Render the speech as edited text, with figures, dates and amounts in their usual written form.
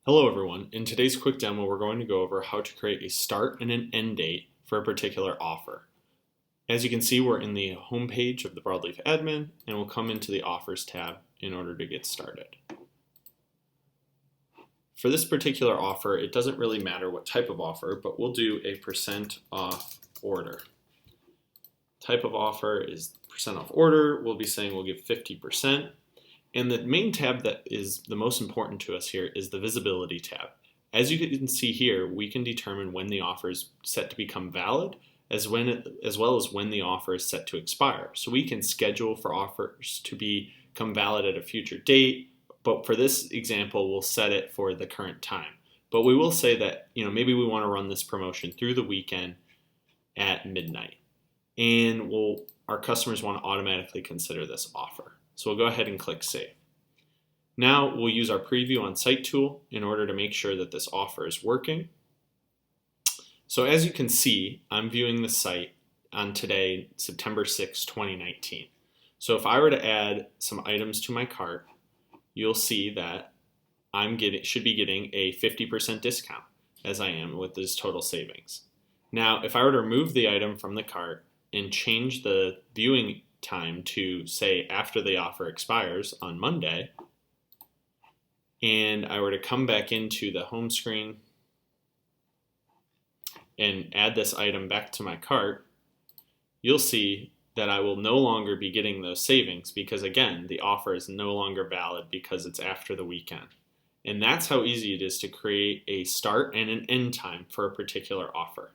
Hello everyone. In today's quick demo, we're going to go over how to create a start and an end date for a particular offer. As you can see, we're in the home page of the Broadleaf admin, and we'll come into the offers tab in order to get started. For this particular offer, it doesn't really matter what type of offer, but we'll do a percent off order. Type of offer is percent off order. We'll be saying we'll give 50%. And the main tab that is the most important to us here is the visibility tab. As you can see here, we can determine when the offer is set to become valid, as well as when the offer is set to expire. So we can schedule for offers to become valid at a future date, but for this example, we'll set it for the current time. But we will say that, maybe we want to run this promotion through the weekend at midnight. And our customers want to automatically consider this offer. So we'll go ahead and click Save. Now we'll use our Preview on Site tool in order to make sure that this offer is working. So as you can see, I'm viewing the site on today, September 6, 2019. So if I were to add some items to my cart, you'll see that should be getting a 50% discount, as I am with this total savings. Now, if I were to remove the item from the cart and change the viewing time to, say, after the offer expires on Monday, and I were to come back into the home screen and add this item back to my cart, you'll see that I will no longer be getting those savings because, again, the offer is no longer valid because it's after the weekend. And that's how easy it is to create a start and an end time for a particular offer.